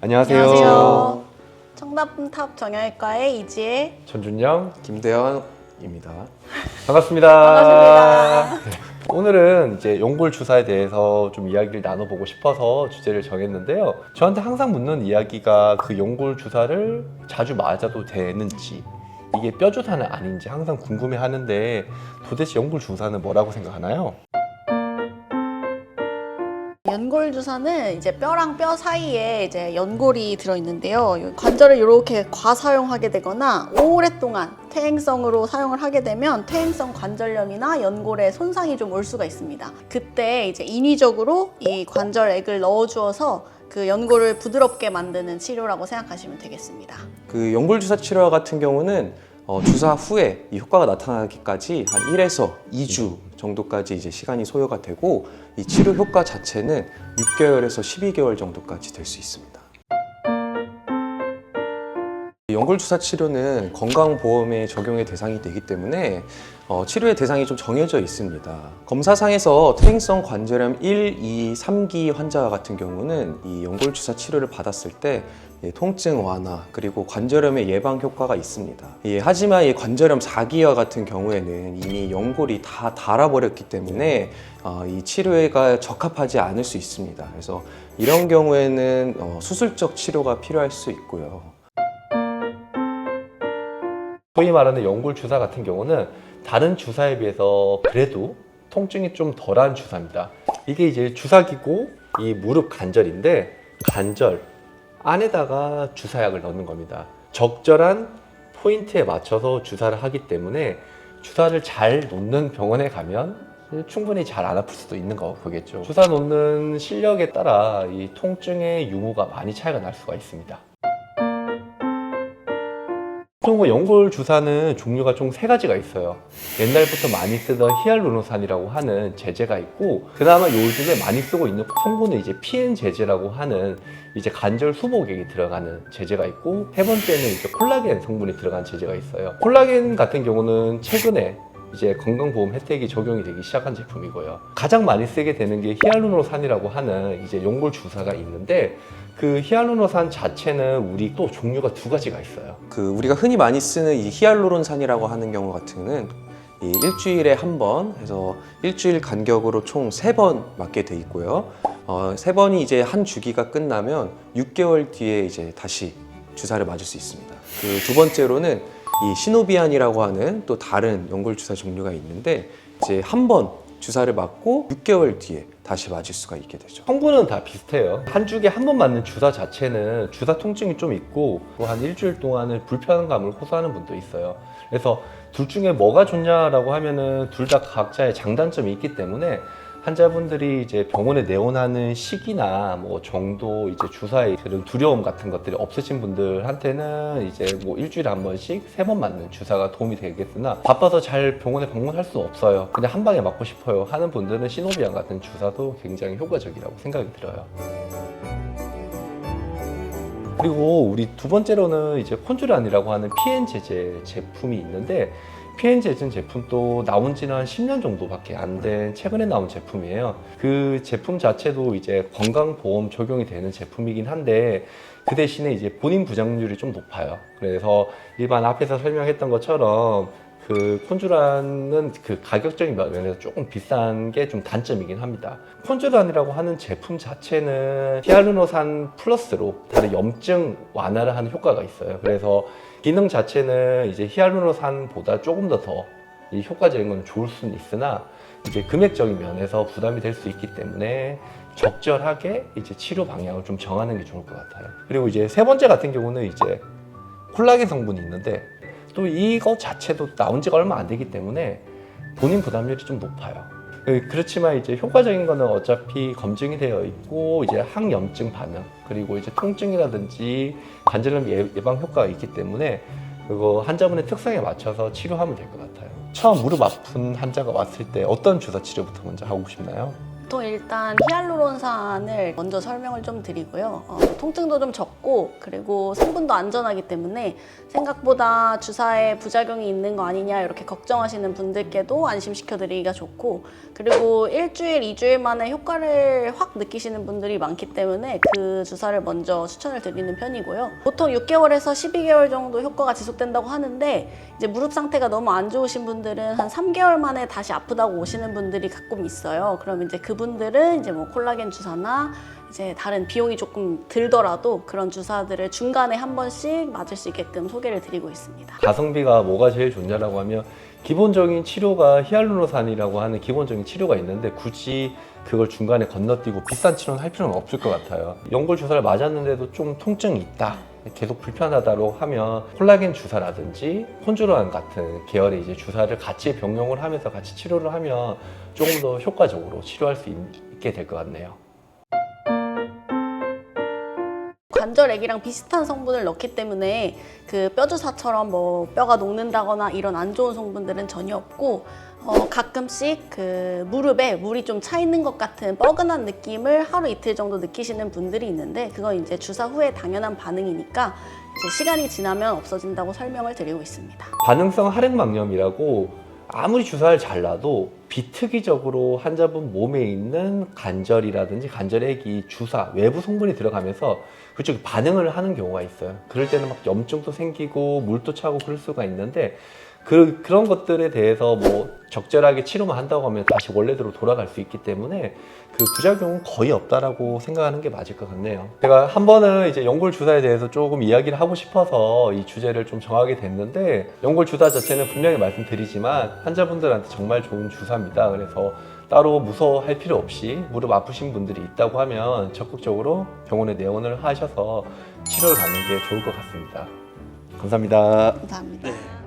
안녕하세요. 안녕하세요. 청담탑 정형외과의 이지혜. 전준영 김대현입니다. 반갑습니다. 반갑습니다. 네. 오늘은 이제 연골 주사에 대해서 좀 이야기를 나눠보고 싶어서 주제를 정했는데요. 저한테 항상 묻는 이야기가 그 연골 주사를 자주 맞아도 되는지, 이게 뼈 주사는 아닌지 항상 궁금해하는데 도대체 연골 주사는 뭐라고 생각하나요? 연골 주사는 이제 뼈랑 뼈 사이에 이제 연골이 들어있는데요. 관절을 이렇게 과사용하게 되거나 오랫동안 퇴행성으로 사용을 하게 되면 퇴행성 관절염이나 연골에 손상이 좀 올 수가 있습니다. 그때 이제 인위적으로 이 관절액을 넣어주어서 그 연골을 부드럽게 만드는 치료라고 생각하시면 되겠습니다. 그 연골 주사 치료 같은 경우는 주사 후에 이 효과가 나타나기까지 한 1에서 2주 정도까지 이제 시간이 소요가 되고, 이 치료 효과 자체는 6개월에서 12개월 정도까지 될 수 있습니다. 연골 주사 치료는 건강보험에 적용의 대상이 되기 때문에 치료의 대상이 좀 정해져 있습니다. 검사상에서 퇴행성 관절염 1, 2, 3기 환자 같은 경우는 이 연골 주사 치료를 받았을 때 통증 완화 그리고 관절염의 예방 효과가 있습니다. 하지만 이 관절염 4기와 같은 경우에는 이미 연골이 다 닳아버렸기 때문에 이 치료가 적합하지 않을 수 있습니다. 그래서 이런 경우에는 수술적 치료가 필요할 수 있고요. 소위 말하는 연골 주사 같은 경우는 다른 주사에 비해서 그래도 통증이 좀 덜한 주사입니다. 이게 이제 주사기고 이 무릎 관절인데, 관절 안에다가 주사약을 넣는 겁니다. 적절한 포인트에 맞춰서 주사를 하기 때문에 주사를 잘 놓는 병원에 가면 충분히 잘 안 아플 수도 있는 거겠죠. 주사 놓는 실력에 따라 이 통증의 유무가 많이 차이가 날 수가 있습니다. 보통 연골 주사는 종류가 총 3가지가 있어요. 옛날부터 많이 쓰던 히알루론산이라고 하는 제제가 있고, 그나마 요즘에 많이 쓰고 있는 성분은 이제 PN 제제라고 하는 이제 관절 수복액이 들어가는 제제가 있고, 3번째는 이제 콜라겐 성분이 들어간 제제가 있어요. 콜라겐 같은 경우는 최근에 이제 건강보험 혜택이 적용이 되기 시작한 제품이고요. 가장 많이 쓰게 되는 게 히알루론산이라고 하는 이제 연골 주사가 있는데, 그 히알루론산 자체는 우리 또 종류가 2가지가 있어요. 우리가 흔히 많이 쓰는 이 히알루론산이라고 하는 경우 같은 경우는 이 일주일에 한 번 해서 일주일 간격으로 총 3번 맞게 돼 있고요. 3번이 이제 한 주기가 끝나면 6개월 뒤에 이제 다시 주사를 맞을 수 있습니다. 그 두 번째로는 이 시노비안이라고 하는 또 다른 연골 주사 종류가 있는데, 이제 한 번 주사를 맞고 6개월 뒤에 다시 맞을 수가 있게 되죠. 성분은 다 비슷해요. 한 주기에 한 번 맞는 주사 자체는 주사 통증이 좀 있고 한 일주일 동안은 불편감을 호소하는 분도 있어요. 그래서 둘 중에 뭐가 좋냐라고 하면은 둘 다 각자의 장단점이 있기 때문에 환자분들이 이제 병원에 내원하는 시기나 뭐 정도, 이제 주사의 그런 두려움 같은 것들이 없으신 분들한테는 이제 뭐 일주일에 한 번씩 3번 맞는 주사가 도움이 되겠으나, 바빠서 잘 병원에 방문할 수 없어요, 그냥 한 방에 맞고 싶어요 하는 분들은 시노비안 같은 주사도 굉장히 효과적이라고 생각이 들어요. 그리고 우리 2번째로는 이제 콘주란이라고 하는 PN 제제 제품이 있는데, PN 제제 제품도 나온 지는 한 10년 정도밖에 안 된 최근에 나온 제품이에요. 그 제품 자체도 이제 건강보험 적용이 되는 제품이긴 한데, 그 대신에 이제 본인 부착률이 좀 높아요. 그래서 일반 앞에서 설명했던 것처럼 그 콘주란은 그 가격적인 면에서 조금 비싼 게 좀 단점이긴 합니다. 콘주란이라고 하는 제품 자체는 히알루론산 플러스로 다른 염증 완화를 하는 효과가 있어요. 그래서 기능 자체는 이제 히알루론산보다 조금 더 이 효과적인 건 좋을 수는 있으나, 이제 금액적인 면에서 부담이 될 수 있기 때문에 적절하게 이제 치료 방향을 좀 정하는 게 좋을 것 같아요. 그리고 이제 3번째 같은 경우는 이제 콜라겐 성분이 있는데, 또 이거 자체도 나온 지가 얼마 안 되기 때문에 본인 부담률이 좀 높아요. 그렇지만 이제 효과적인 거는 어차피 검증이 되어 있고, 이제 항염증 반응, 그리고 이제 통증이라든지 관절염 예방 효과가 있기 때문에 그거 환자분의 특성에 맞춰서 치료하면 될 것 같아요. 처음 무릎 아픈 환자가 왔을 때 어떤 주사 치료부터 먼저 하고 싶나요? 보통 일단 히알루론산을 먼저 설명을 좀 드리고요. 통증도 좀 적고 그리고 성분도 안전하기 때문에 생각보다 주사에 부작용이 있는 거 아니냐 이렇게 걱정하시는 분들께도 안심시켜드리기가 좋고, 그리고 일주일, 2주일 만에 효과를 확 느끼시는 분들이 많기 때문에 그 주사를 먼저 추천을 드리는 편이고요. 보통 6개월에서 12개월 정도 효과가 지속된다고 하는데 이제 무릎 상태가 너무 안 좋으신 분들은 한 3개월 만에 다시 아프다고 오시는 분들이 가끔 있어요. 그럼 이제 그분들은 이제 뭐 콜라겐 주사나 이제 다른 비용이 조금 들더라도 그런 주사들을 중간에 한 번씩 맞을 수 있게끔 소개를 드리고 있습니다. 가성비가 뭐가 제일 좋냐라고 하면 기본적인 치료가 히알루론산이라고 하는 기본적인 치료가 있는데 굳이 그걸 중간에 건너뛰고 비싼 치료는 할 필요는 없을 것 같아요. 연골 주사를 맞았는데도 좀 통증이 있다, 계속 불편하다고 하면 콜라겐 주사라든지 콘주로안 같은 계열의 이제 주사를 같이 병용을 하면서 같이 치료를 하면 조금 더 효과적으로 치료할 수 있게 될 것 같네요. 관절액이랑 비슷한 성분을 넣기 때문에 그 뼈주사처럼 뭐 뼈가 녹는다거나 이런 안 좋은 성분들은 전혀 없고, 가끔씩 그 무릎에 물이 좀 차 있는 것 같은 뻐근한 느낌을 하루 이틀 정도 느끼시는 분들이 있는데 그건 이제 주사 후에 당연한 반응이니까 이제 시간이 지나면 없어진다고 설명을 드리고 있습니다. 반응성 할액막염이라고 아무리 주사를 잘 놔도 비특이적으로 환자분 몸에 있는 관절이라든지 관절액이 주사 외부 성분이 들어가면서 그쪽이 반응을 하는 경우가 있어요. 그럴 때는 막 염증도 생기고 물도 차고 그럴 수가 있는데 그런 것들에 대해서 뭐 적절하게 치료만 한다고 하면 다시 원래대로 돌아갈 수 있기 때문에 그 부작용은 거의 없다라고 생각하는 게 맞을 것 같네요. 제가 한 번은 이제 연골 주사에 대해서 조금 이야기를 하고 싶어서 이 주제를 좀 정하게 됐는데, 연골 주사 자체는 분명히 말씀드리지만 환자분들한테 정말 좋은 주사입니다. 그래서 따로 무서워할 필요 없이 무릎 아프신 분들이 있다고 하면 적극적으로 병원에 내원을 하셔서 치료를 받는 게 좋을 것 같습니다. 감사합니다. 감사합니다.